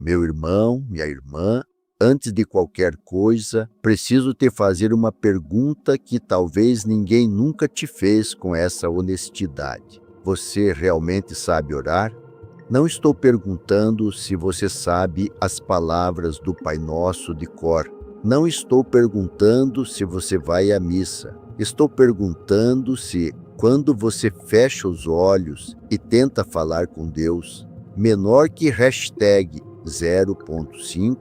Meu irmão, minha irmã, antes de qualquer coisa, preciso te fazer uma pergunta que talvez ninguém nunca te fez com essa honestidade. Você realmente sabe orar? Não estou perguntando se você sabe as palavras do Pai Nosso de cor. Não estou perguntando se você vai à missa. Estou perguntando se, quando você fecha os olhos e tenta falar com Deus, menor que hashtag 0.5,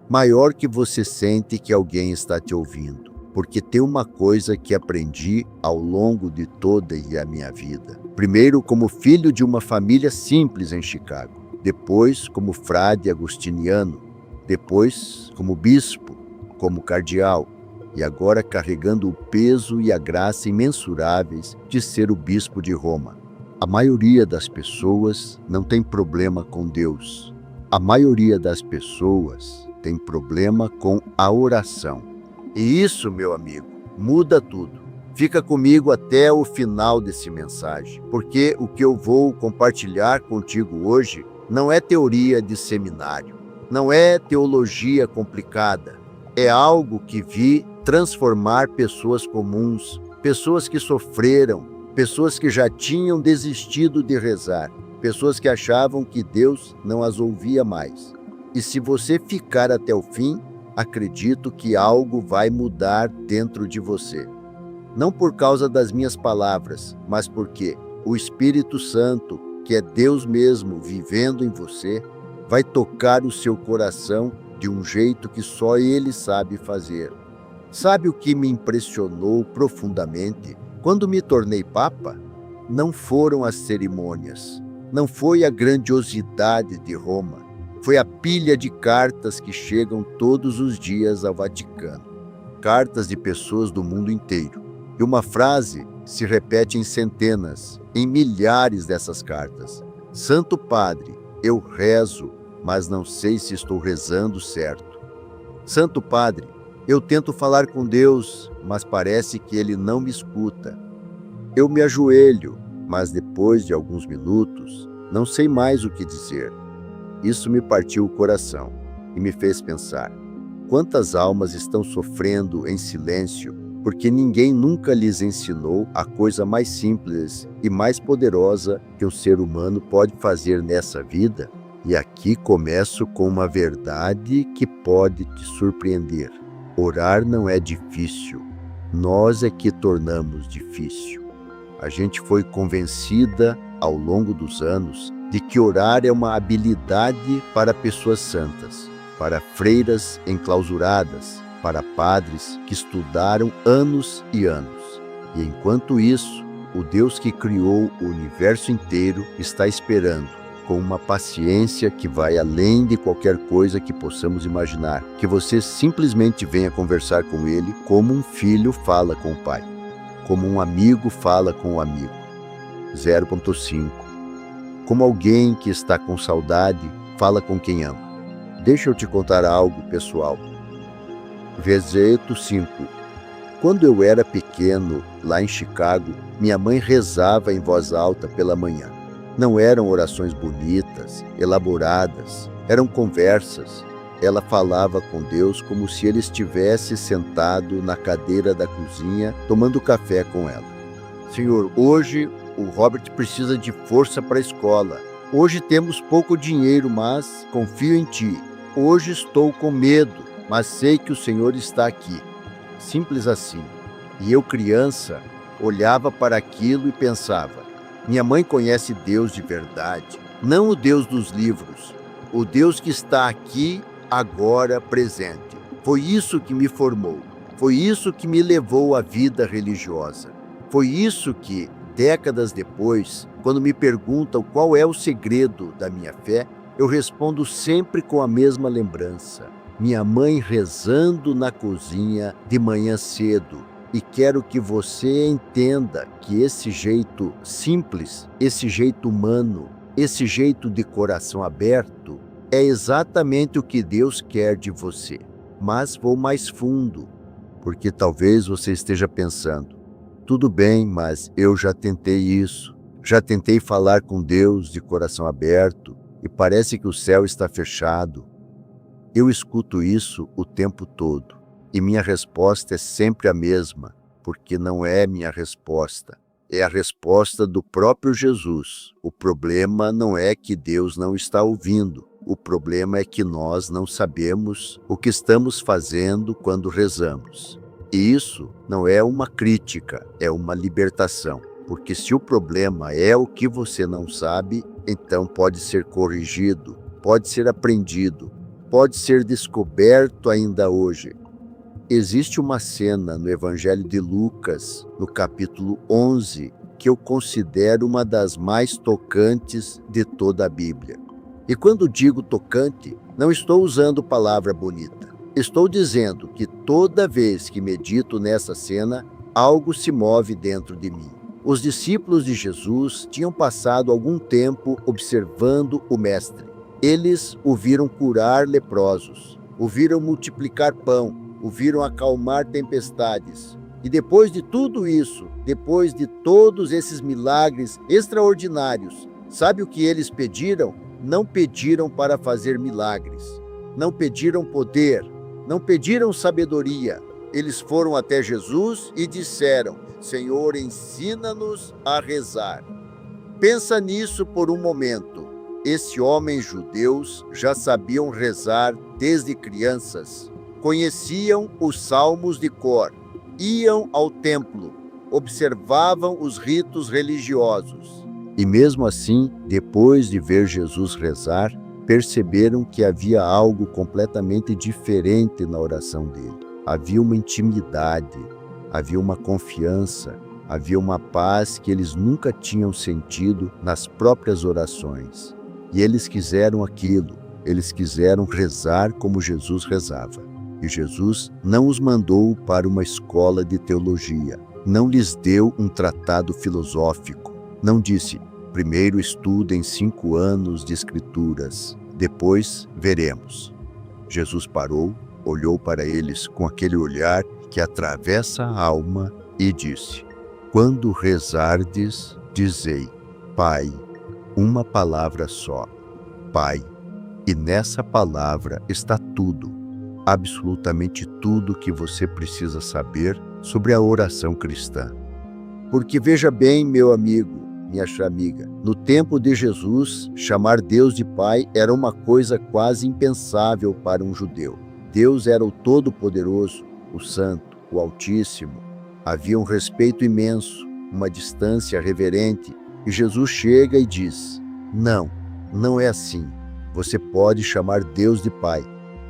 maior que você sente que alguém está te ouvindo. Porque tem uma coisa que aprendi ao longo de toda a minha vida. Primeiro, como filho de uma família simples em Chicago. Depois, como frade agostiniano. Depois, como bispo, como cardeal. E agora carregando o peso e a graça imensuráveis de ser o bispo de Roma. A maioria das pessoas não tem problema com Deus. A maioria das pessoas tem problema com a oração. E isso, meu amigo, muda tudo. Fica comigo até o final dessa mensagem, porque o que eu vou compartilhar contigo hoje não é teoria de seminário, não é teologia complicada, é algo que vi transformar pessoas comuns, pessoas que sofreram, pessoas que já tinham desistido de rezar, pessoas que achavam que Deus não as ouvia mais. E se você ficar até o fim, acredito que algo vai mudar dentro de você. Não por causa das minhas palavras, mas porque o Espírito Santo, que é Deus mesmo vivendo em você, vai tocar o seu coração de um jeito que só Ele sabe fazer. Sabe o que me impressionou profundamente? Quando me tornei Papa, não foram as cerimônias, não foi a grandiosidade de Roma, foi a pilha de cartas que chegam todos os dias ao Vaticano. Cartas de pessoas do mundo inteiro. E uma frase se repete em centenas, em milhares dessas cartas. Santo Padre, eu rezo, mas não sei se estou rezando certo. Santo Padre, eu tento falar com Deus, mas parece que Ele não me escuta. Eu me ajoelho, mas depois de alguns minutos, não sei mais o que dizer. Isso me partiu o coração e me fez pensar. Quantas almas estão sofrendo em silêncio porque ninguém nunca lhes ensinou a coisa mais simples e mais poderosa que um ser humano pode fazer nessa vida? E aqui começo com uma verdade que pode te surpreender. Orar não é difícil, nós é que tornamos difícil. A gente foi convencida ao longo dos anos de que orar é uma habilidade para pessoas santas, para freiras enclausuradas, para padres que estudaram anos e anos. E enquanto isso, o Deus que criou o universo inteiro está esperando, com uma paciência que vai além de qualquer coisa que possamos imaginar, que você simplesmente venha conversar com Ele como um filho fala com o pai, como um amigo fala com o amigo. 0.5. Como alguém que está com saudade fala com quem ama. Deixa eu te contar algo pessoal. Versículo 5. Quando eu era pequeno, lá em Chicago, minha mãe rezava em voz alta pela manhã. Não eram orações bonitas, elaboradas, eram conversas. Ela falava com Deus como se Ele estivesse sentado na cadeira da cozinha, tomando café com ela. Senhor, hoje o Robert precisa de força para a escola. Hoje temos pouco dinheiro, mas confio em Ti. Hoje estou com medo, mas sei que o Senhor está aqui. Simples assim. E eu, criança, olhava para aquilo e pensava, minha mãe conhece Deus de verdade, não o Deus dos livros, o Deus que está aqui, agora, presente. Foi isso que me formou, foi isso que me levou à vida religiosa. Foi isso que, décadas depois, quando me perguntam qual é o segredo da minha fé, eu respondo sempre com a mesma lembrança. Minha mãe rezando na cozinha de manhã cedo. E quero que você entenda que esse jeito simples, esse jeito humano, esse jeito de coração aberto, é exatamente o que Deus quer de você. Mas vou mais fundo, porque talvez você esteja pensando, tudo bem, mas eu já tentei isso. Já tentei falar com Deus de coração aberto e parece que o céu está fechado. Eu escuto isso o tempo todo e minha resposta é sempre a mesma, porque não é minha resposta. É a resposta do próprio Jesus. O problema não é que Deus não está ouvindo. O problema é que nós não sabemos o que estamos fazendo quando rezamos. E isso não é uma crítica, é uma libertação. Porque se o problema é o que você não sabe, então pode ser corrigido, pode ser aprendido, pode ser descoberto ainda hoje. Existe uma cena no Evangelho de Lucas, no capítulo 11, que eu considero uma das mais tocantes de toda a Bíblia. E quando digo tocante, não estou usando palavra bonita. Estou dizendo que toda vez que medito nessa cena, algo se move dentro de mim. Os discípulos de Jesus tinham passado algum tempo observando o Mestre. Eles o viram curar leprosos, o viram multiplicar pão, o viram acalmar tempestades. E depois de tudo isso, depois de todos esses milagres extraordinários, sabe o que eles pediram? Não pediram para fazer milagres, não pediram poder, não pediram sabedoria. Eles foram até Jesus e disseram: Senhor, ensina-nos a rezar. Pensa nisso por um momento. Esses homens judeus já sabiam rezar desde crianças. Conheciam os salmos de cor, iam ao templo, observavam os ritos religiosos. E mesmo assim, depois de ver Jesus rezar, perceberam que havia algo completamente diferente na oração dele. Havia uma intimidade, havia uma confiança, havia uma paz que eles nunca tinham sentido nas próprias orações. E eles quiseram aquilo, eles quiseram rezar como Jesus rezava. E Jesus não os mandou para uma escola de teologia, não lhes deu um tratado filosófico, não disse: primeiro estudem 5 anos de escrituras, depois veremos. Jesus parou, olhou para eles com aquele olhar que atravessa a alma e disse: quando rezardes, dizei: Pai, uma palavra só, Pai. E nessa palavra está tudo, absolutamente tudo que você precisa saber sobre a oração cristã. Porque veja bem, meu amigo, minha amiga, no tempo de Jesus, chamar Deus de Pai era uma coisa quase impensável para um judeu. Deus era o Todo-Poderoso, o Santo, o Altíssimo. Havia um respeito imenso, uma distância reverente, e Jesus chega e diz: não é assim. Você pode chamar Deus de Pai.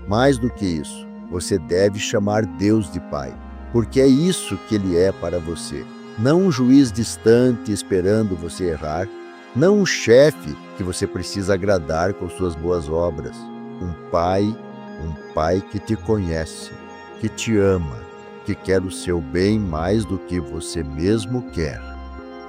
Mais do que isso, você deve chamar Deus de Pai, porque é isso que Ele é para você. Não um juiz distante esperando você errar, não um chefe que você precisa agradar com suas boas obras. Um pai que te conhece, que te ama, que quer o seu bem mais do que você mesmo quer.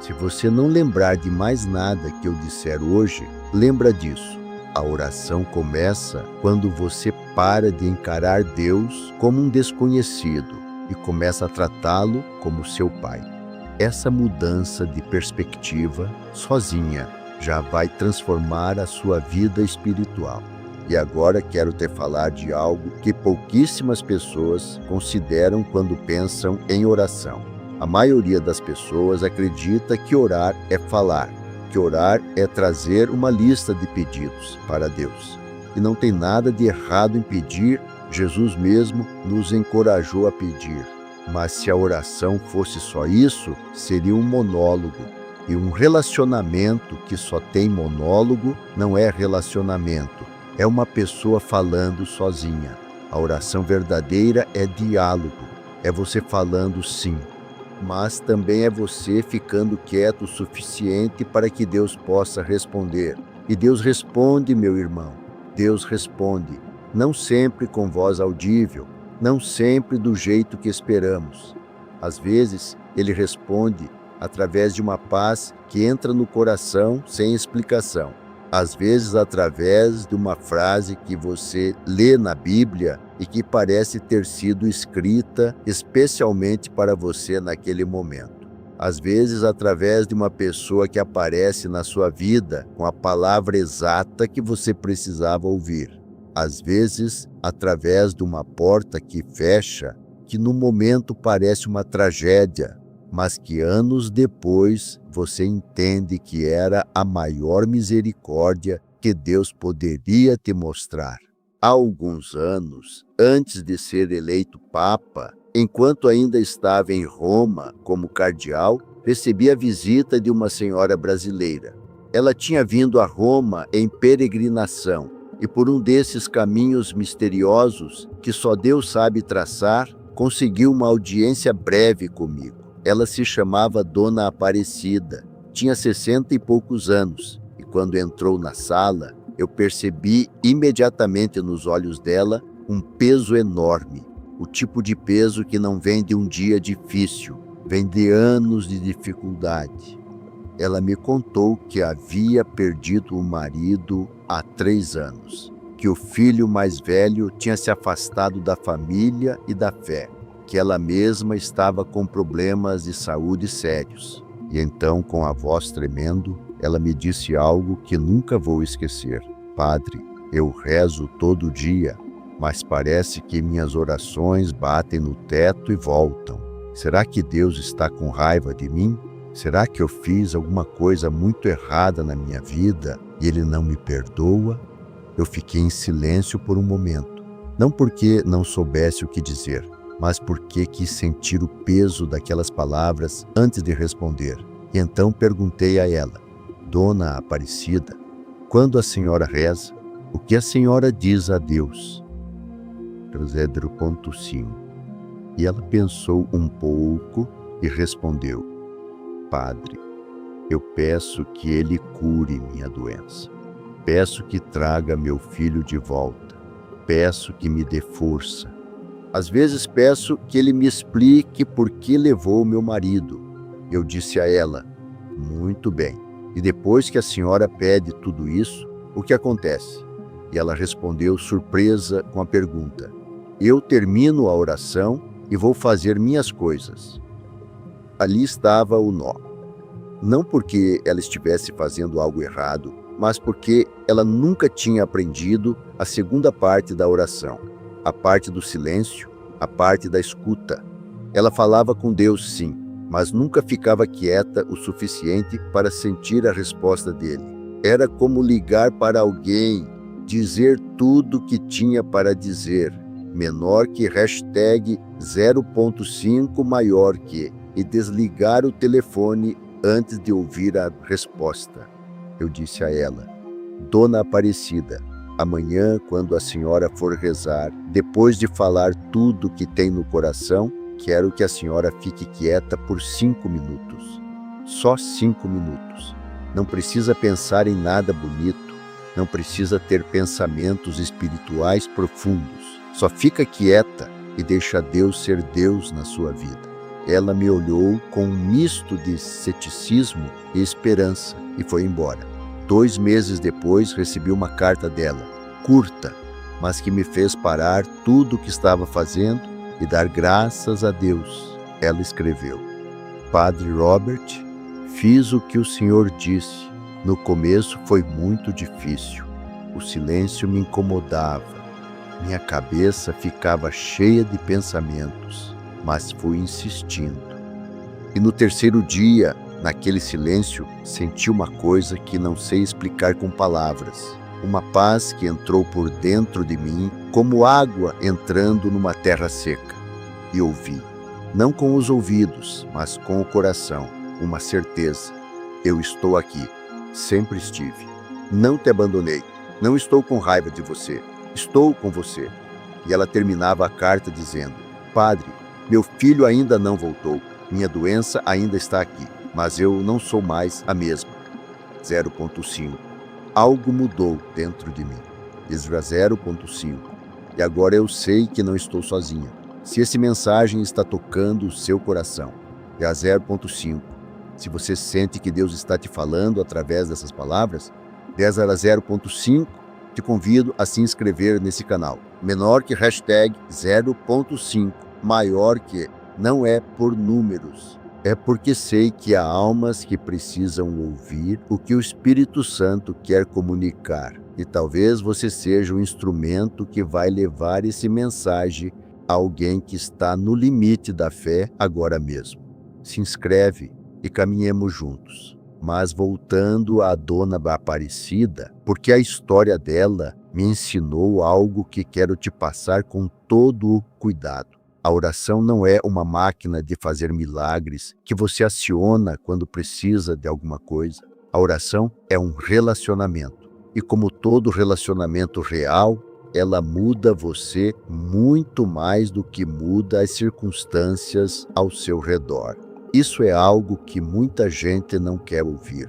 Se você não lembrar de mais nada que eu disser hoje, lembra disso. A oração começa quando você para de encarar Deus como um desconhecido e começa a tratá-lo como seu pai. Essa mudança de perspectiva, sozinha, já vai transformar a sua vida espiritual. E agora quero te falar de algo que pouquíssimas pessoas consideram quando pensam em oração. A maioria das pessoas acredita que orar é falar, que orar é trazer uma lista de pedidos para Deus. E não tem nada de errado em pedir, Jesus mesmo nos encorajou a pedir. Mas se a oração fosse só isso, seria um monólogo. E um relacionamento que só tem monólogo não é relacionamento, é uma pessoa falando sozinha. A oração verdadeira é diálogo, é você falando sim. Mas também é você ficando quieto o suficiente para que Deus possa responder. E Deus responde, meu irmão. Deus responde, não sempre com voz audível, não sempre do jeito que esperamos. Às vezes, Ele responde através de uma paz que entra no coração sem explicação. Às vezes, através de uma frase que você lê na Bíblia e que parece ter sido escrita especialmente para você naquele momento. Às vezes, através de uma pessoa que aparece na sua vida com a palavra exata que você precisava ouvir. às vezes através de uma porta que fecha, que no momento parece uma tragédia, mas que anos depois você entende que era a maior misericórdia que Deus poderia te mostrar. Há alguns anos, antes de ser eleito Papa, enquanto ainda estava em Roma como cardeal, recebi a visita de uma senhora brasileira. Ela tinha vindo a Roma em peregrinação e por um desses caminhos misteriosos que só Deus sabe traçar, conseguiu uma audiência breve comigo. Ela se chamava Dona Aparecida, tinha 60 e poucos anos, e quando entrou na sala, eu percebi imediatamente nos olhos dela um peso enorme, o tipo de peso que não vem de um dia difícil, vem de anos de dificuldade. Ela me contou que havia perdido o marido há 3 anos, que o filho mais velho tinha se afastado da família e da fé, que ela mesma estava com problemas de saúde sérios. E então, com a voz tremendo, ela me disse algo que nunca vou esquecer. Padre, eu rezo todo dia, mas parece que minhas orações batem no teto e voltam. Será que Deus está com raiva de mim? Será que eu fiz alguma coisa muito errada na minha vida e Ele não me perdoa? Eu fiquei em silêncio por um momento, não porque não soubesse o que dizer, mas porque quis sentir o peso daquelas palavras antes de responder. E então perguntei a ela: Dona Aparecida, quando a senhora reza, o que a senhora diz a Deus? 0.5. E ela pensou um pouco e respondeu: Padre, eu peço que Ele cure minha doença. Peço que traga meu filho de volta. Peço que me dê força. Às vezes peço que Ele me explique por que levou meu marido. Eu disse a ela: muito bem. E depois que a senhora pede tudo isso, o que acontece? E ela respondeu surpresa com a pergunta: eu termino a oração e vou fazer minhas coisas. Ali estava o nó. Não porque ela estivesse fazendo algo errado, mas porque ela nunca tinha aprendido a segunda parte da oração, a parte do silêncio, a parte da escuta. Ela falava com Deus, sim, mas nunca ficava quieta o suficiente para sentir a resposta dele. Era como ligar para alguém, dizer tudo o que tinha para dizer, menor que hashtag 0.5 maior que, e desligar o telefone antes de ouvir a resposta. Eu disse a ela: Dona Aparecida, amanhã, quando a senhora for rezar, depois de falar tudo que tem no coração, quero que a senhora fique quieta por 5 minutos. Só 5 minutos. Não precisa pensar em nada bonito, não precisa ter pensamentos espirituais profundos. Só fica quieta e deixa Deus ser Deus na sua vida. Ela me olhou com um misto de ceticismo e esperança e foi embora. 2 meses depois recebi uma carta dela, curta, mas que me fez parar tudo o que estava fazendo e dar graças a Deus. Ela escreveu: Padre Robert, fiz o que o Senhor disse. No começo foi muito difícil. O silêncio me incomodava. Minha cabeça ficava cheia de pensamentos, mas fui insistindo. E no 3º dia, naquele silêncio, senti uma coisa que não sei explicar com palavras. Uma paz que entrou por dentro de mim, como água entrando numa terra seca. E ouvi, não com os ouvidos, mas com o coração, uma certeza: eu estou aqui, sempre estive. Não te abandonei, não estou com raiva de você, estou com você. E ela terminava a carta dizendo: Padre, meu filho ainda não voltou, minha doença ainda está aqui, mas eu não sou mais a mesma. 0.5. Algo mudou dentro de mim. Isra 0.5. E agora eu sei que não estou sozinha. Se essa mensagem está tocando o seu coração, é a 0.5. Se você sente que Deus está te falando através dessas palavras, 10 a 0.5, te convido a se inscrever nesse canal. Menor que hashtag 0.5, maior que, não é por números. É porque sei que há almas que precisam ouvir o que o Espírito Santo quer comunicar. E talvez você seja o instrumento que vai levar essa mensagem a alguém que está no limite da fé agora mesmo. Se inscreve e caminhemos juntos. Mas voltando à Dona Aparecida, porque a história dela me ensinou algo que quero te passar com todo o cuidado. A oração não é uma máquina de fazer milagres que você aciona quando precisa de alguma coisa. A oração é um relacionamento. E como todo relacionamento real, ela muda você muito mais do que muda as circunstâncias ao seu redor. Isso é algo que muita gente não quer ouvir,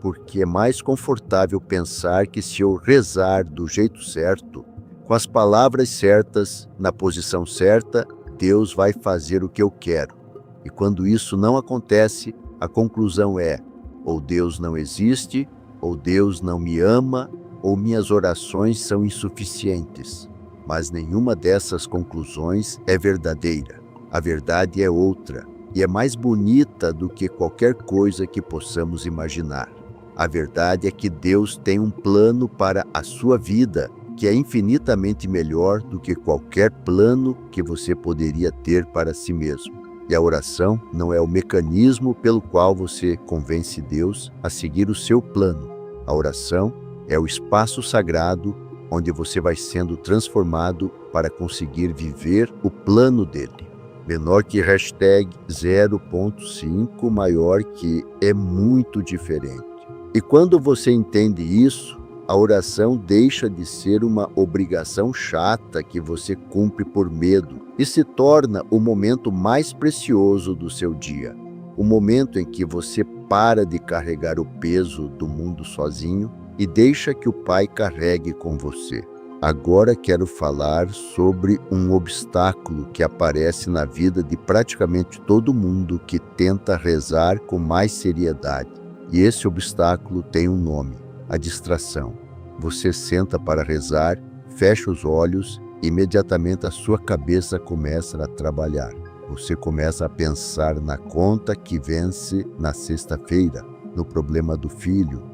porque é mais confortável pensar que se eu rezar do jeito certo, com as palavras certas, na posição certa, Deus vai fazer o que eu quero. E quando isso não acontece, a conclusão é: ou Deus não existe, ou Deus não me ama, ou minhas orações são insuficientes. Mas nenhuma dessas conclusões é verdadeira. A verdade é outra, e é mais bonita do que qualquer coisa que possamos imaginar. A verdade é que Deus tem um plano para a sua vida, que é infinitamente melhor do que qualquer plano que você poderia ter para si mesmo. E a oração não é o mecanismo pelo qual você convence Deus a seguir o seu plano. A oração é o espaço sagrado onde você vai sendo transformado para conseguir viver o plano dele. Menor que hashtag 0.5, maior que é muito diferente. E quando você entende isso, a oração deixa de ser uma obrigação chata que você cumpre por medo e se torna o momento mais precioso do seu dia. O momento em que você para de carregar o peso do mundo sozinho e deixa que o Pai carregue com você. Agora quero falar sobre um obstáculo que aparece na vida de praticamente todo mundo que tenta rezar com mais seriedade. E esse obstáculo tem um nome: a distração. Você senta para rezar, fecha os olhos e imediatamente a sua cabeça começa a trabalhar. Você começa a pensar na conta que vence na sexta-feira, no problema do filho,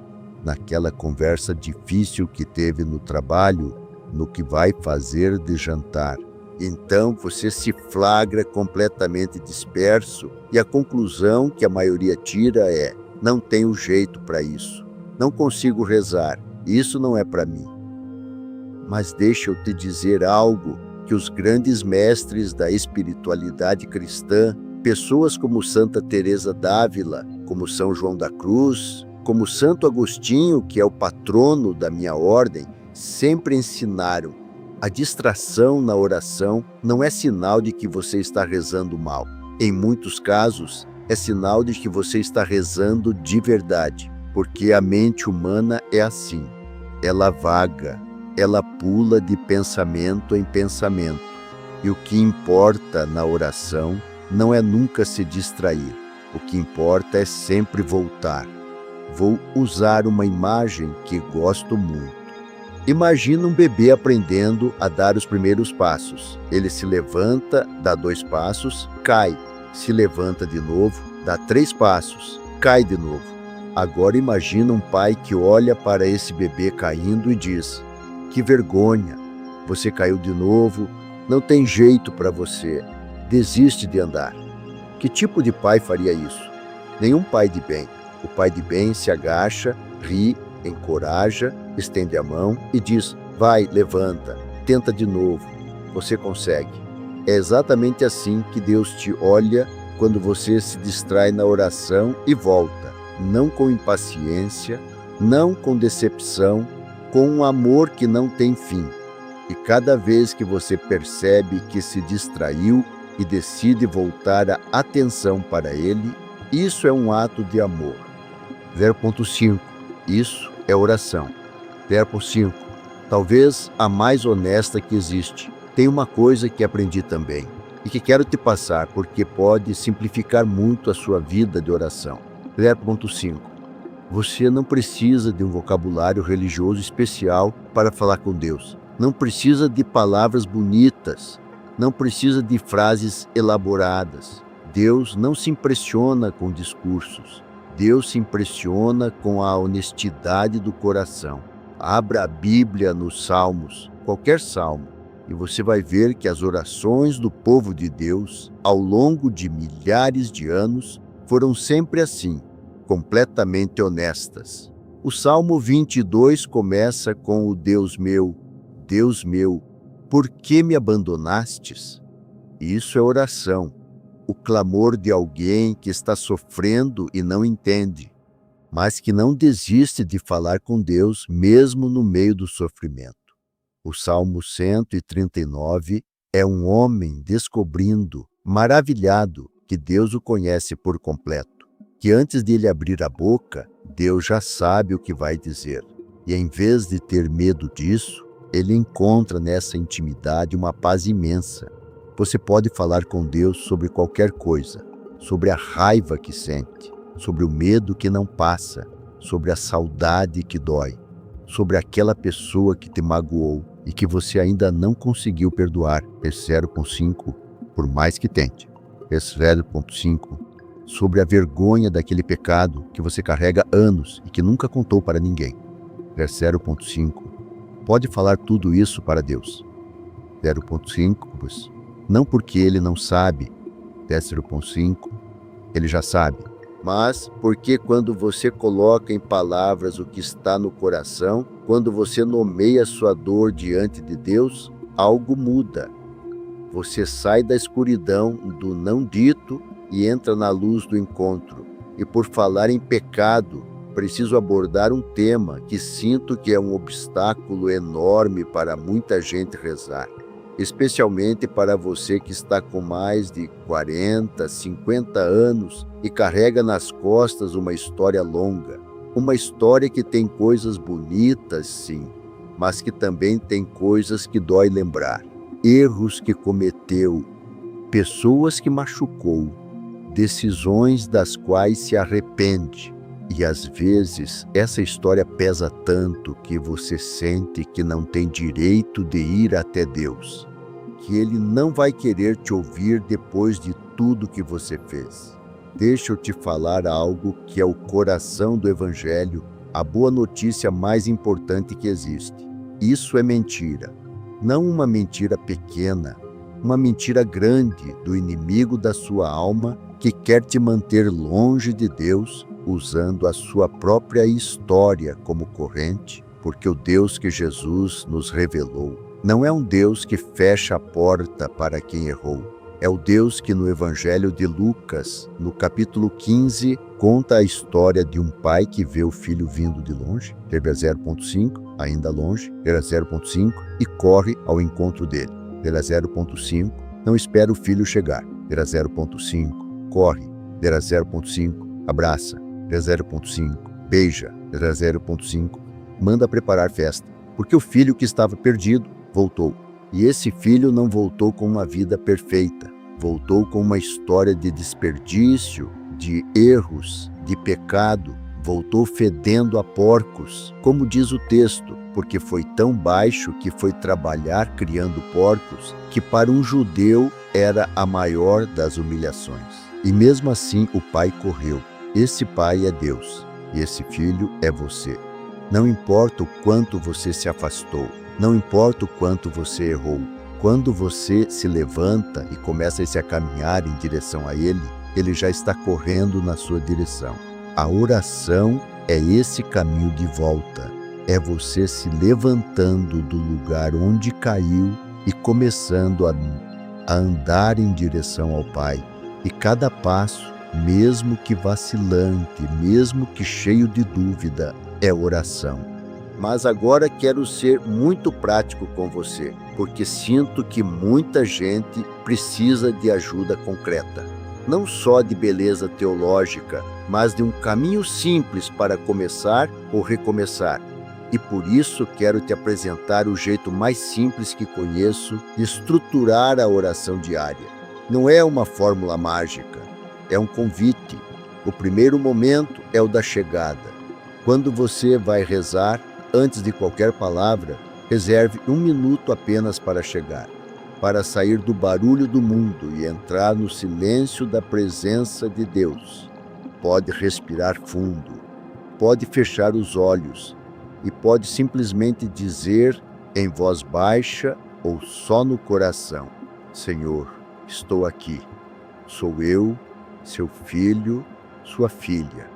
naquela conversa difícil que teve no trabalho, no que vai fazer de jantar. Então você se flagra completamente disperso e a conclusão que a maioria tira é: não tenho jeito para isso, não consigo rezar, isso não é para mim. Mas deixa eu te dizer algo que os grandes mestres da espiritualidade cristã, pessoas como Santa Teresa d'Ávila, como São João da Cruz, como Santo Agostinho, que é o patrono da minha ordem, sempre ensinaram: a distração na oração não é sinal de que você está rezando mal. Em muitos casos, é sinal de que você está rezando de verdade, porque a mente humana é assim. Ela vaga, ela pula de pensamento em pensamento. E o que importa na oração não é nunca se distrair. O que importa é sempre voltar. Vou usar uma imagem que gosto muito. Imagina um bebê aprendendo a dar os primeiros passos. Ele se levanta, dá 2 passos, cai. Se levanta de novo, dá 3 passos, cai de novo. Agora imagina um pai que olha para esse bebê caindo e diz: que vergonha, você caiu de novo, não tem jeito para você, desiste de andar. Que tipo de pai faria isso? Nenhum pai de bem. O pai de bem se agacha, ri, encoraja, estende a mão e diz: vai, levanta, tenta de novo, você consegue. É exatamente assim que Deus te olha quando você se distrai na oração e volta, não com impaciência, não com decepção, com um amor que não tem fim. E cada vez que você percebe que se distraiu e decide voltar a atenção para Ele, isso é um ato de amor. 0.5. Isso é oração. 0.5. Talvez a mais honesta que existe. Tem uma coisa que aprendi também e que quero te passar porque pode simplificar muito a sua vida de oração. 0.5. Você não precisa de um vocabulário religioso especial para falar com Deus. Não precisa de palavras bonitas. Não precisa de frases elaboradas. Deus não se impressiona com discursos. Deus se impressiona com a honestidade do coração. Abra a Bíblia nos Salmos, qualquer salmo, e você vai ver que as orações do povo de Deus, ao longo de milhares de anos, foram sempre assim, completamente honestas. O Salmo 22 começa com o Deus meu, por que me abandonastes? Isso é oração, o clamor de alguém que está sofrendo e não entende, mas que não desiste de falar com Deus mesmo no meio do sofrimento. O Salmo 139 é um homem descobrindo, maravilhado, que Deus o conhece por completo, que antes de ele abrir a boca, Deus já sabe o que vai dizer. E em vez de ter medo disso, ele encontra nessa intimidade uma paz imensa. Você pode falar com Deus sobre qualquer coisa, sobre a raiva que sente, sobre o medo que não passa, sobre a saudade que dói, sobre aquela pessoa que te magoou e que você ainda não conseguiu perdoar, esse 0,5, por mais que tente. Esse 0,5, sobre a vergonha daquele pecado que você carrega anos e que nunca contou para ninguém. 0,5, pode falar tudo isso para Deus. 0,5, não porque ele não sabe, 0,5, ele já sabe, mas porque quando você coloca em palavras o que está no coração, quando você nomeia sua dor diante de Deus, algo muda. Você sai da escuridão do não dito e entra na luz do encontro. E por falar em pecado, preciso abordar um tema que sinto que é um obstáculo enorme para muita gente rezar. Especialmente para você que está com mais de 40, 50 anos e carrega nas costas uma história longa. Uma história que tem coisas bonitas, sim, mas que também tem coisas que dói lembrar. Erros que cometeu, pessoas que machucou, decisões das quais se arrepende. E às vezes essa história pesa tanto que você sente que não tem direito de ir até Deus, que Ele não vai querer te ouvir depois de tudo que você fez. Deixa eu te falar algo que é o coração do Evangelho, a boa notícia mais importante que existe. Isso é mentira. Não uma mentira pequena, uma mentira grande do inimigo da sua alma que quer te manter longe de Deus, usando a sua própria história como corrente, porque o Deus que Jesus nos revelou não é um Deus que fecha a porta para quem errou. É o Deus que no Evangelho de Lucas, no capítulo 15, conta a história de um pai que vê o filho vindo de longe, teve a 0,5, ainda longe, era 0,5, e corre ao encontro dele. Era 0,5, não espera o filho chegar. Era 0,5, corre. Era 0,5, abraça. Era 0,5, beija. Era 0,5, manda preparar festa. Porque o filho que estava perdido voltou. E esse filho não voltou com uma vida perfeita, voltou com uma história de desperdício, de erros, de pecado, voltou fedendo a porcos, como diz o texto, porque foi tão baixo que foi trabalhar criando porcos, que para um judeu era a maior das humilhações. E mesmo assim o pai correu. Esse pai é Deus, e esse filho é você. Não importa o quanto você se afastou, não importa o quanto você errou, quando você se levanta e começa a caminhar em direção a Ele, Ele já está correndo na sua direção. A oração é esse caminho de volta, é você se levantando do lugar onde caiu e começando a andar em direção ao Pai. E cada passo, mesmo que vacilante, mesmo que cheio de dúvida, é oração. Mas agora quero ser muito prático com você, porque sinto que muita gente precisa de ajuda concreta. Não só de beleza teológica, mas de um caminho simples para começar ou recomeçar. E por isso quero te apresentar o jeito mais simples que conheço de estruturar a oração diária. Não é uma fórmula mágica, é um convite. O primeiro momento é o da chegada. Quando você vai rezar, antes de qualquer palavra, reserve 1 minuto apenas para chegar, para sair do barulho do mundo e entrar no silêncio da presença de Deus. Pode respirar fundo, pode fechar os olhos, e pode simplesmente dizer em voz baixa ou só no coração: Senhor, estou aqui. Sou eu, seu filho, sua filha.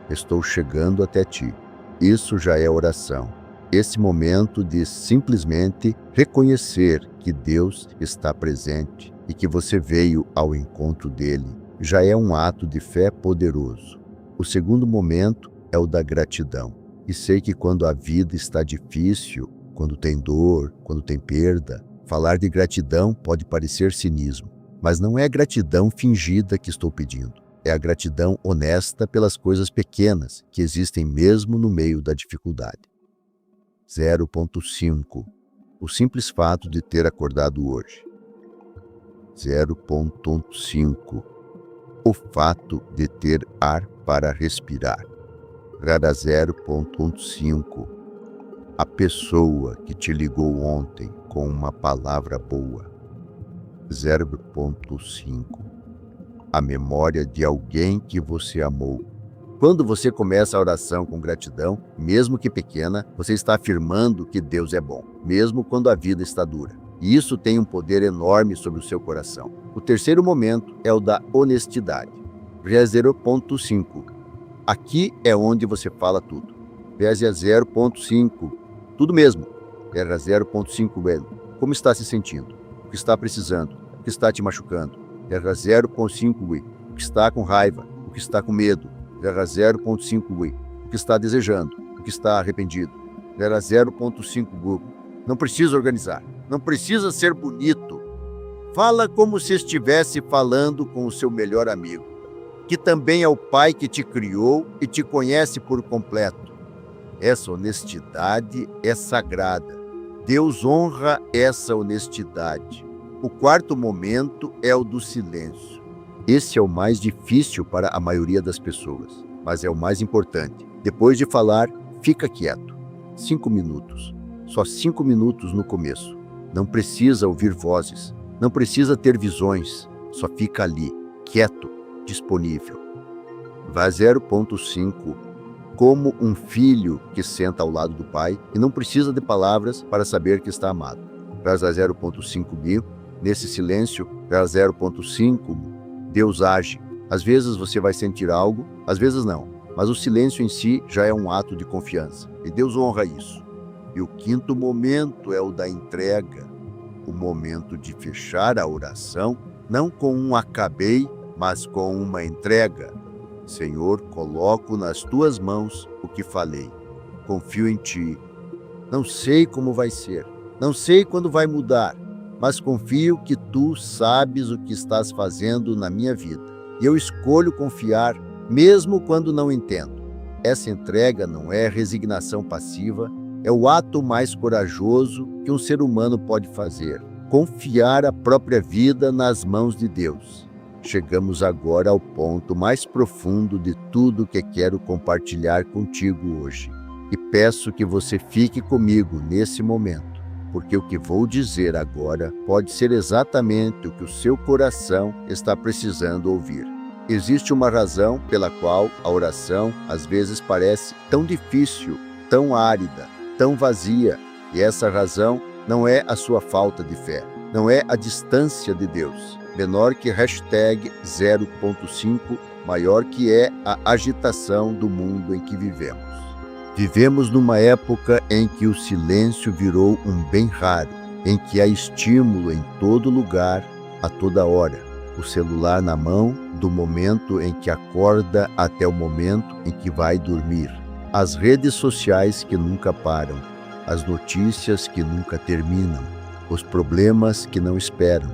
Estou chegando até ti. Isso já é oração. Esse momento de simplesmente reconhecer que Deus está presente e que você veio ao encontro dele já é um ato de fé poderoso. O segundo momento é o da gratidão. E sei que quando a vida está difícil, quando tem dor, quando tem perda, falar de gratidão pode parecer cinismo. Mas não é a gratidão fingida que estou pedindo. É a gratidão honesta pelas coisas pequenas que existem mesmo no meio da dificuldade. 0.5. O simples fato de ter acordado hoje. 0.5. O fato de ter ar para respirar. Rada 0.5. A pessoa que te ligou ontem com uma palavra boa. 0.5. A memória de alguém que você amou. Quando você começa a oração com gratidão, mesmo que pequena, você está afirmando que Deus é bom, mesmo quando a vida está dura. E isso tem um poder enorme sobre o seu coração. O terceiro momento é o da honestidade. 0.5. Aqui é onde você fala tudo. 0.5. Tudo mesmo. 0.5 mesmo. Como está se sentindo? O que está precisando? O que está te machucando? 0.5. O que está com raiva? O que está com medo? 0.5. O que está desejando? O que está arrependido? 0.5. Não precisa organizar. Não precisa ser bonito. Fala como se estivesse falando com o seu melhor amigo, que também é o pai que te criou e te conhece por completo. Essa honestidade é sagrada. Deus honra essa honestidade. O quarto momento é o do silêncio. Esse é o mais difícil para a maioria das pessoas, mas é o mais importante. Depois de falar, fica quieto. 5 minutos. Só 5 minutos no começo. Não precisa ouvir vozes. Não precisa ter visões. Só fica ali, quieto, disponível. Vá 0.5. Como um filho que senta ao lado do pai e não precisa de palavras para saber que está amado. Traz a 0.5. Nesse silêncio, a 0.5, Deus age. Às vezes você vai sentir algo, às vezes não. Mas o silêncio em si já é um ato de confiança. E Deus honra isso. E o quinto momento é o da entrega. O momento de fechar a oração, não com um acabei, mas com uma entrega. Senhor, coloco nas tuas mãos o que falei. Confio em ti. Não sei como vai ser. Não sei quando vai mudar. Mas confio que tu sabes o que estás fazendo na minha vida. E eu escolho confiar, mesmo quando não entendo. Essa entrega não é resignação passiva, é o ato mais corajoso que um ser humano pode fazer. Confiar a própria vida nas mãos de Deus. Chegamos agora ao ponto mais profundo de tudo que quero compartilhar contigo hoje. E peço que você fique comigo nesse momento. Porque o que vou dizer agora pode ser exatamente o que o seu coração está precisando ouvir. Existe uma razão pela qual a oração às vezes parece tão difícil, tão árida, tão vazia, e essa razão não é a sua falta de fé, não é a distância de Deus, menor que hashtag 0.5, maior que é a agitação do mundo em que vivemos. Vivemos numa época em que o silêncio virou um bem raro, em que há estímulo em todo lugar, a toda hora. O celular na mão, do momento em que acorda até o momento em que vai dormir. As redes sociais que nunca param, as notícias que nunca terminam, os problemas que não esperam.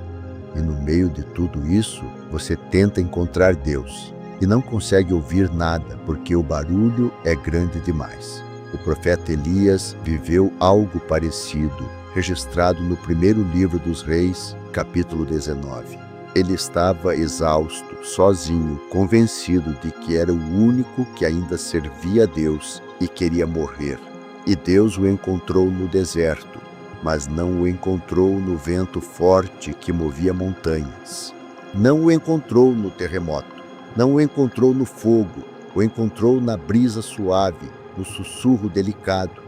E no meio de tudo isso, você tenta encontrar Deus. E não consegue ouvir nada, porque o barulho é grande demais. O profeta Elias viveu algo parecido, registrado no primeiro livro dos Reis, capítulo 19. Ele estava exausto, sozinho, convencido de que era o único que ainda servia a Deus e queria morrer. E Deus o encontrou no deserto, mas não o encontrou no vento forte que movia montanhas. Não o encontrou no terremoto. Não o encontrou no fogo, o encontrou na brisa suave, no sussurro delicado.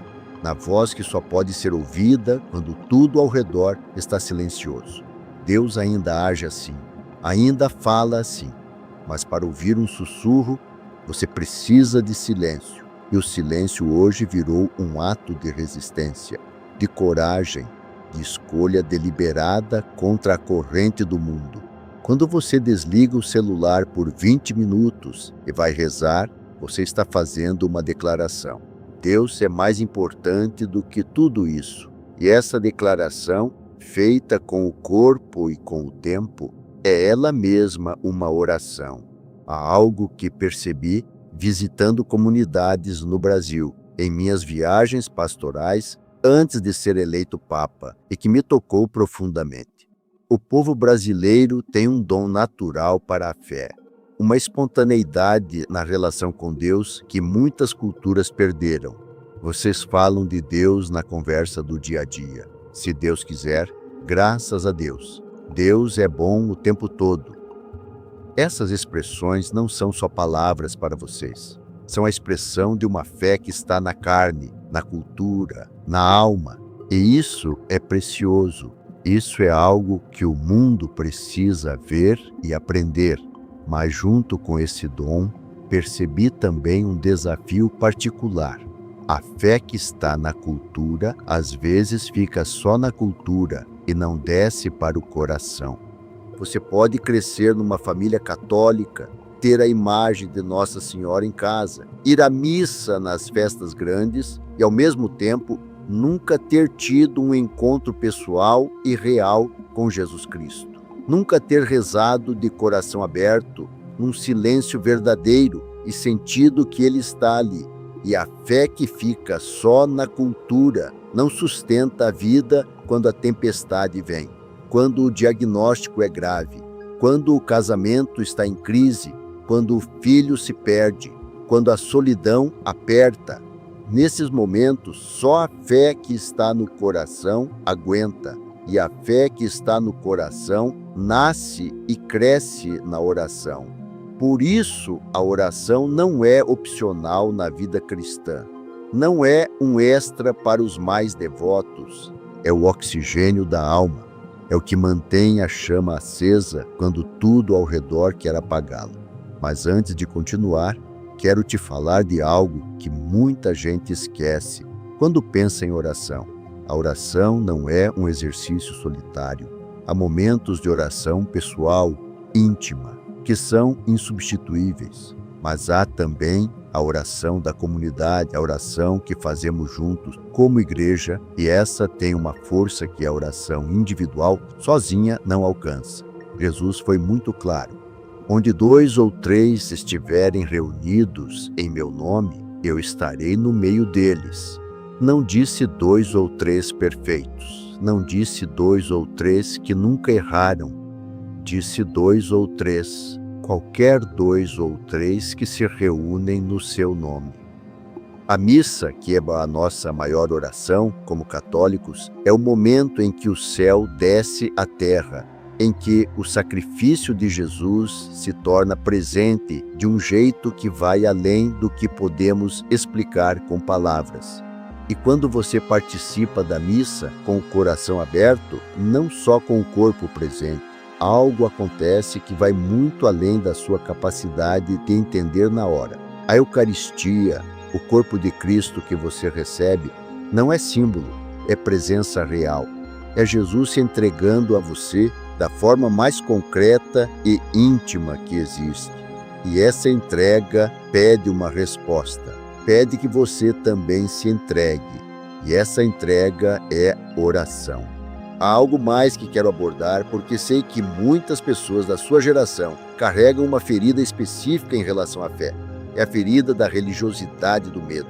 na voz que só pode ser ouvida quando tudo ao redor está silencioso. Deus ainda age assim, ainda fala assim, mas para ouvir um sussurro, você precisa de silêncio. E o silêncio hoje virou um ato de resistência, de coragem, de escolha deliberada contra a corrente do mundo. Quando você desliga o celular por 20 minutos e vai rezar, você está fazendo uma declaração. Deus é mais importante do que tudo isso. E essa declaração, feita com o corpo e com o tempo, é ela mesma uma oração. Há algo que percebi visitando comunidades no Brasil, em minhas viagens pastorais, antes de ser eleito Papa, e que me tocou profundamente. O povo brasileiro tem um dom natural para a fé, uma espontaneidade na relação com Deus que muitas culturas perderam. Vocês falam de Deus na conversa do dia a dia. Se Deus quiser, graças a Deus. Deus é bom o tempo todo. Essas expressões não são só palavras para vocês. São a expressão de uma fé que está na carne, na cultura, na alma. E isso é precioso. Isso é algo que o mundo precisa ver e aprender. Mas junto com esse dom, percebi também um desafio particular. A fé que está na cultura, às vezes fica só na cultura e não desce para o coração. Você pode crescer numa família católica, ter a imagem de Nossa Senhora em casa, ir à missa nas festas grandes e, ao mesmo tempo, nunca ter tido um encontro pessoal e real com Jesus Cristo. Nunca ter rezado de coração aberto, num silêncio verdadeiro e sentido que Ele está ali. E a fé que fica só na cultura não sustenta a vida quando a tempestade vem, quando o diagnóstico é grave, quando o casamento está em crise, quando o filho se perde, quando a solidão aperta. Nesses momentos, só a fé que está no coração aguenta, e a fé que está no coração nasce e cresce na oração. Por isso, a oração não é opcional na vida cristã. Não é um extra para os mais devotos. É o oxigênio da alma. É o que mantém a chama acesa quando tudo ao redor quer apagá-la. Mas antes de continuar, quero te falar de algo que muita gente esquece quando pensa em oração. A oração não é um exercício solitário. Há momentos de oração pessoal, íntima, que são insubstituíveis. Mas há também a oração da comunidade, a oração que fazemos juntos como igreja, e essa tem uma força que a oração individual sozinha não alcança. Jesus foi muito claro. Onde 2 ou 3 estiverem reunidos em meu nome, eu estarei no meio deles. Não disse 2 ou 3 perfeitos. Não disse 2 ou 3 que nunca erraram. Disse 2 ou 3, qualquer 2 ou 3 que se reúnem no seu nome. A missa, que é a nossa maior oração como católicos, é o momento em que o céu desce à terra, em que o sacrifício de Jesus se torna presente de um jeito que vai além do que podemos explicar com palavras. E quando você participa da missa com o coração aberto, não só com o corpo presente, algo acontece que vai muito além da sua capacidade de entender na hora. A Eucaristia, o corpo de Cristo que você recebe, não é símbolo, é presença real. É Jesus se entregando a você da forma mais concreta e íntima que existe. E essa entrega pede uma resposta, pede que você também se entregue. E essa entrega é oração. Há algo mais que quero abordar, porque sei que muitas pessoas da sua geração carregam uma ferida específica em relação à fé. É a ferida da religiosidade do medo.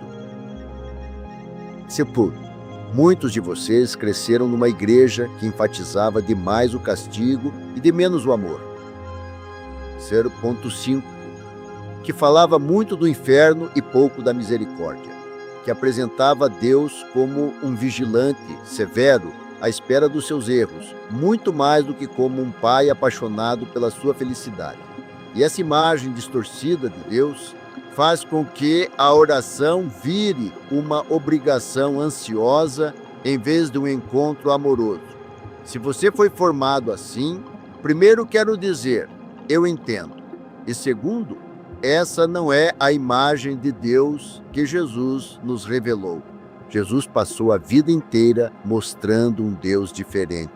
Sepulcro. Muitos de vocês cresceram numa igreja que enfatizava demais o castigo e de menos o amor. 0.5. Que falava muito do inferno e pouco da misericórdia. Que apresentava Deus como um vigilante severo à espera dos seus erros, muito mais do que como um pai apaixonado pela sua felicidade. E essa imagem distorcida de Deus faz com que a oração vire uma obrigação ansiosa em vez de um encontro amoroso. Se você foi formado assim, primeiro quero dizer, eu entendo. E segundo, essa não é a imagem de Deus que Jesus nos revelou. Jesus passou a vida inteira mostrando um Deus diferente,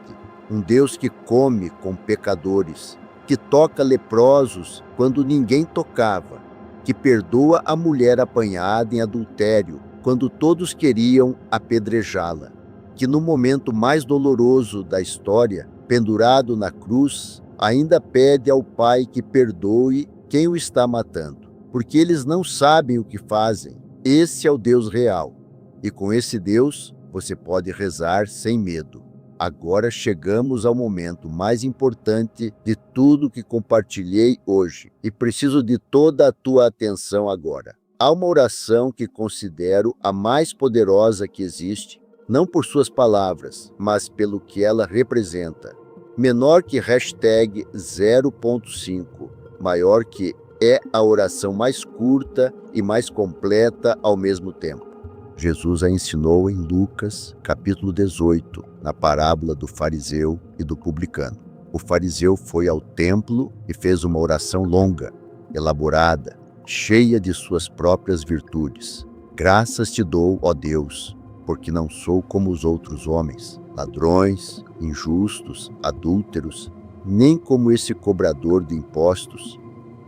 um Deus que come com pecadores, que toca leprosos quando ninguém tocava, que perdoa a mulher apanhada em adultério quando todos queriam apedrejá-la, que no momento mais doloroso da história, pendurado na cruz, ainda pede ao Pai que perdoe quem o está matando, porque eles não sabem o que fazem. Esse é o Deus real. E com esse Deus, você pode rezar sem medo. Agora chegamos ao momento mais importante de tudo que compartilhei hoje, e preciso de toda a tua atenção agora. Há uma oração que considero a mais poderosa que existe, não por suas palavras, mas pelo que ela representa. Menor que hashtag 0.5, maior que é a oração mais curta e mais completa ao mesmo tempo. Jesus a ensinou em Lucas, capítulo 18, na parábola do fariseu e do publicano. O fariseu foi ao templo e fez uma oração longa, elaborada, cheia de suas próprias virtudes. Graças te dou, ó Deus, porque não sou como os outros homens, ladrões, injustos, adúlteros, nem como esse cobrador de impostos.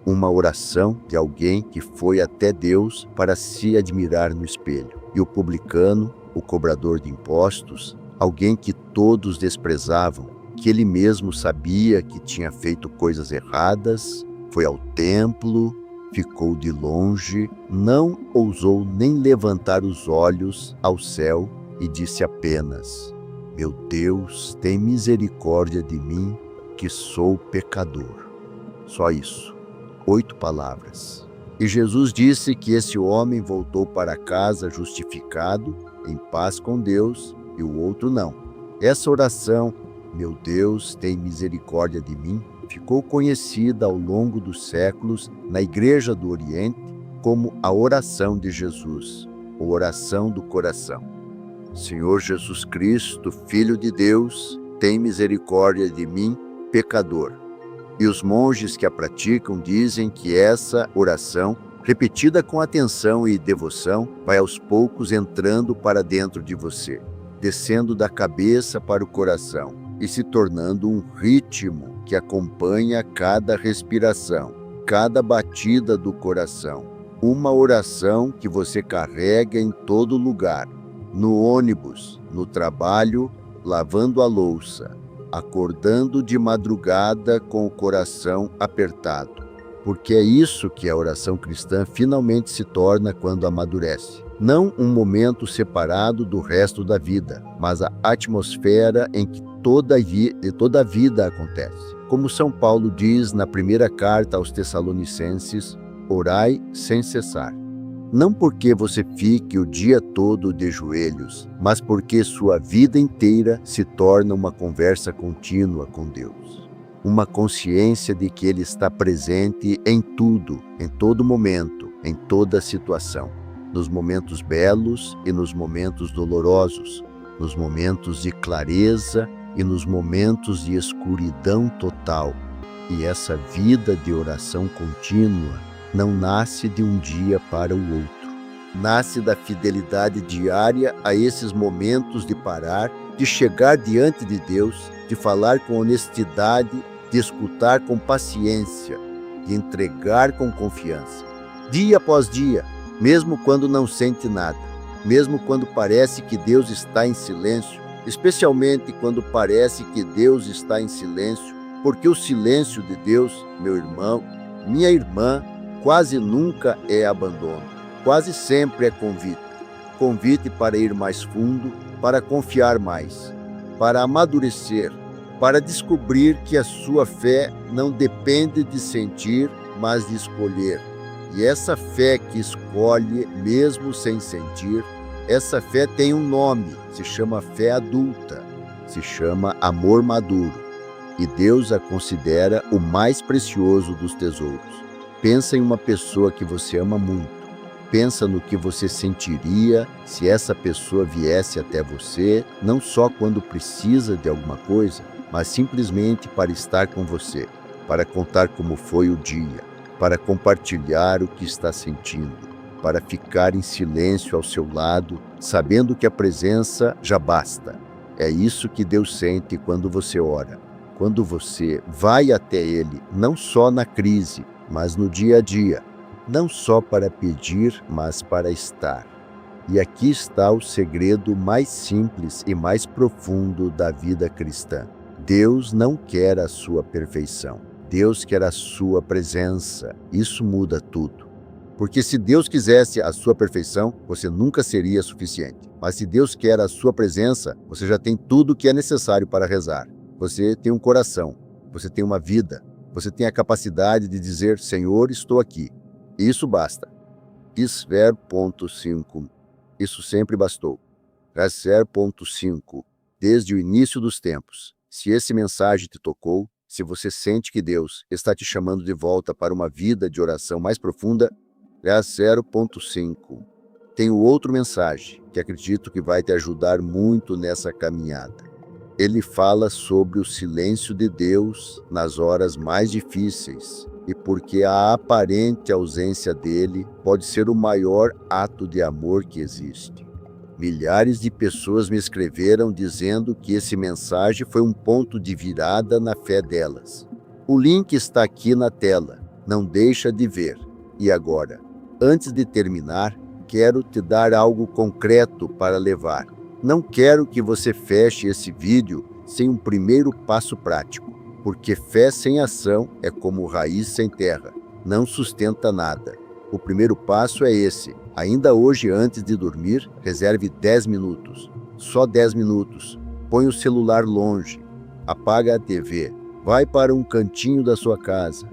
Uma oração de alguém que foi até Deus para se admirar no espelho. E o publicano, o cobrador de impostos, alguém que todos desprezavam, que ele mesmo sabia que tinha feito coisas erradas, foi ao templo, ficou de longe, não ousou nem levantar os olhos ao céu e disse apenas: meu Deus, tem misericórdia de mim, que sou pecador. Só isso. 8 palavras. E Jesus disse que esse homem voltou para casa justificado, em paz com Deus, e o outro não. Essa oração, meu Deus, tem misericórdia de mim, ficou conhecida ao longo dos séculos na Igreja do Oriente como a oração de Jesus, ou oração do coração. Senhor Jesus Cristo, Filho de Deus, tem misericórdia de mim, pecador. E os monges que a praticam dizem que essa oração, repetida com atenção e devoção, vai aos poucos entrando para dentro de você, descendo da cabeça para o coração e se tornando um ritmo que acompanha cada respiração, cada batida do coração. Uma oração que você carrega em todo lugar, no ônibus, no trabalho, lavando a louça, acordando de madrugada com o coração apertado. Porque é isso que a oração cristã finalmente se torna quando amadurece. Não um momento separado do resto da vida, mas a atmosfera em que toda a vida acontece. Como São Paulo diz na primeira carta aos Tessalonicenses, orai sem cessar. Não porque você fique o dia todo de joelhos, mas porque sua vida inteira se torna uma conversa contínua com Deus. Uma consciência de que Ele está presente em tudo, em todo momento, em toda situação. Nos momentos belos e nos momentos dolorosos, nos momentos de clareza e nos momentos de escuridão total. E essa vida de oração contínua não nasce de um dia para o outro. Nasce da fidelidade diária a esses momentos de parar, de chegar diante de Deus, de falar com honestidade, de escutar com paciência, de entregar com confiança. Dia após dia, mesmo quando não sente nada, mesmo quando parece que Deus está em silêncio, especialmente quando parece que Deus está em silêncio, porque o silêncio de Deus, meu irmão, minha irmã, quase nunca é abandono, quase sempre é convite. Convite para ir mais fundo, para confiar mais, para amadurecer, para descobrir que a sua fé não depende de sentir, mas de escolher. E essa fé que escolhe mesmo sem sentir, essa fé tem um nome, se chama fé adulta, se chama amor maduro. E Deus a considera o mais precioso dos tesouros. Pensa em uma pessoa que você ama muito. Pensa no que você sentiria se essa pessoa viesse até você, não só quando precisa de alguma coisa, mas simplesmente para estar com você, para contar como foi o dia, para compartilhar o que está sentindo, para ficar em silêncio ao seu lado, sabendo que a presença já basta. É isso que Deus sente quando você ora, quando você vai até Ele, não só na crise, mas no dia a dia, não só para pedir, mas para estar. E aqui está o segredo mais simples e mais profundo da vida cristã. Deus não quer a sua perfeição. Deus quer a sua presença. Isso muda tudo. Porque se Deus quisesse a sua perfeição, você nunca seria suficiente. Mas se Deus quer a sua presença, você já tem tudo o que é necessário para rezar. Você tem um coração, você tem uma vida, você tem a capacidade de dizer, Senhor, estou aqui. Isso basta. Isver 5. Isso sempre bastou. Rasser 5. Desde o início dos tempos. Se esse mensagem te tocou, se você sente que Deus está te chamando de volta para uma vida de oração mais profunda, Rasser 5. Tenho outra mensagem que acredito que vai te ajudar muito nessa caminhada. Ele fala sobre o silêncio de Deus nas horas mais difíceis e porque a aparente ausência dele pode ser o maior ato de amor que existe. Milhares de pessoas me escreveram dizendo que esse mensagem foi um ponto de virada na fé delas. O link está aqui na tela, não deixa de ver. E agora, antes de terminar, quero te dar algo concreto para levar. Não quero que você feche esse vídeo sem um primeiro passo prático, porque fé sem ação é como raiz sem terra, não sustenta nada. O primeiro passo é esse. Ainda hoje, antes de dormir, reserve 10 minutos. Só 10 minutos. Põe o celular longe. Apaga a TV. Vai para um cantinho da sua casa.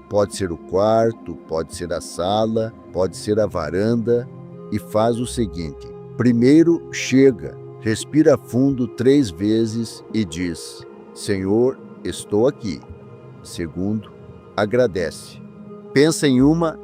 Pode ser o quarto, pode ser a sala, pode ser a varanda. E faz o seguinte. Primeiro, chega. Respira fundo 3 vezes e diz, Senhor, estou aqui. Segundo, agradece. Pensa em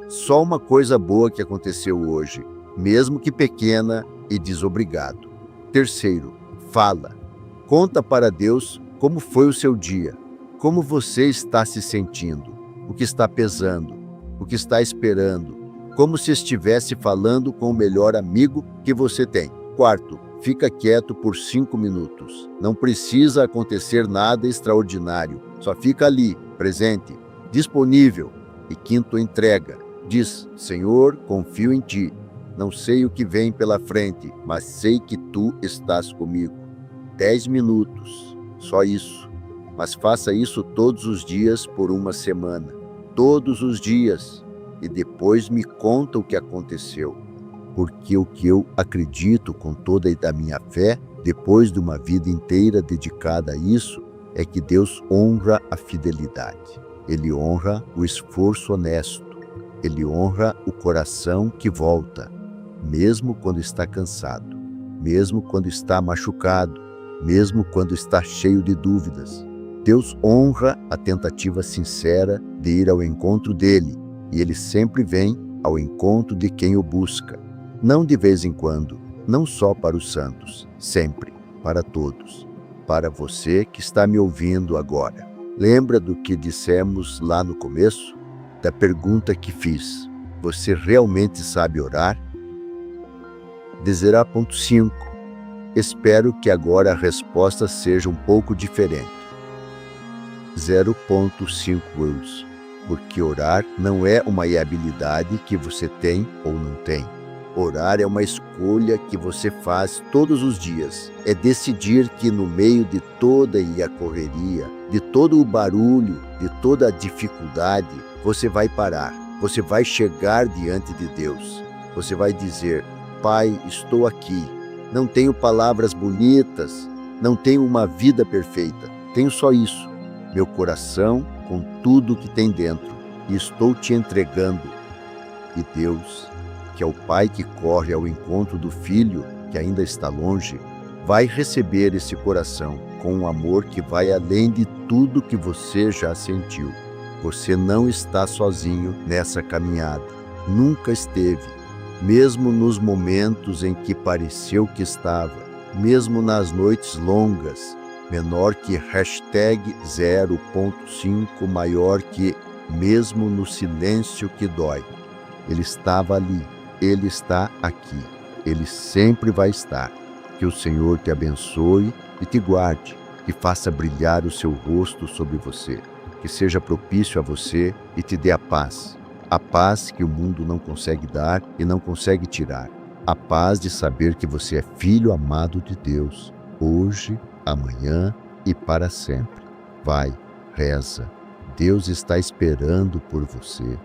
só uma coisa boa que aconteceu hoje, mesmo que pequena, e diz obrigado. Terceiro, fala. Conta para Deus como foi o seu dia, como você está se sentindo, o que está pesando, o que está esperando, como se estivesse falando com o melhor amigo que você tem. Quarto, fica quieto por 5 minutos. Não precisa acontecer nada extraordinário. Só fica ali, presente, disponível. E quinto, entrega. Diz, Senhor, confio em Ti. Não sei o que vem pela frente, mas sei que Tu estás comigo. 10 minutos. Só isso. Mas faça isso todos os dias por uma semana. Todos os dias. E depois me conta o que aconteceu. Porque o que eu acredito com toda a minha fé, depois de uma vida inteira dedicada a isso, é que Deus honra a fidelidade. Ele honra o esforço honesto. Ele honra o coração que volta, mesmo quando está cansado, mesmo quando está machucado, mesmo quando está cheio de dúvidas. Deus honra a tentativa sincera de ir ao encontro dele, e ele sempre vem ao encontro de quem o busca. Não de vez em quando, não só para os santos, sempre, para todos. Para você que está me ouvindo agora. Lembra do que dissemos lá no começo? Da pergunta que fiz. Você realmente sabe orar? Dezerá 5. Espero que agora a resposta seja um pouco diferente. 0,5 euros. Porque orar não é uma habilidade que você tem ou não tem. Orar é uma escolha que você faz todos os dias. É decidir que no meio de toda a correria, de todo o barulho, de toda a dificuldade, você vai parar. Você vai chegar diante de Deus. Você vai dizer, Pai, estou aqui. Não tenho palavras bonitas, não tenho uma vida perfeita. Tenho só isso, meu coração com tudo que tem dentro. E estou te entregando. E Deus, que é o Pai que corre ao encontro do Filho, que ainda está longe, vai receber esse coração com um amor que vai além de tudo que você já sentiu. Você não está sozinho nessa caminhada. Nunca esteve. Mesmo nos momentos em que pareceu que estava, mesmo nas noites longas, menor que hashtag 0.5, maior que mesmo no silêncio que dói. Ele estava ali, Ele está aqui, Ele sempre vai estar. Que o Senhor te abençoe e te guarde, que faça brilhar o seu rosto sobre você, que seja propício a você e te dê a paz que o mundo não consegue dar e não consegue tirar, a paz de saber que você é filho amado de Deus, hoje, amanhã e para sempre. Vai, reza, Deus está esperando por você.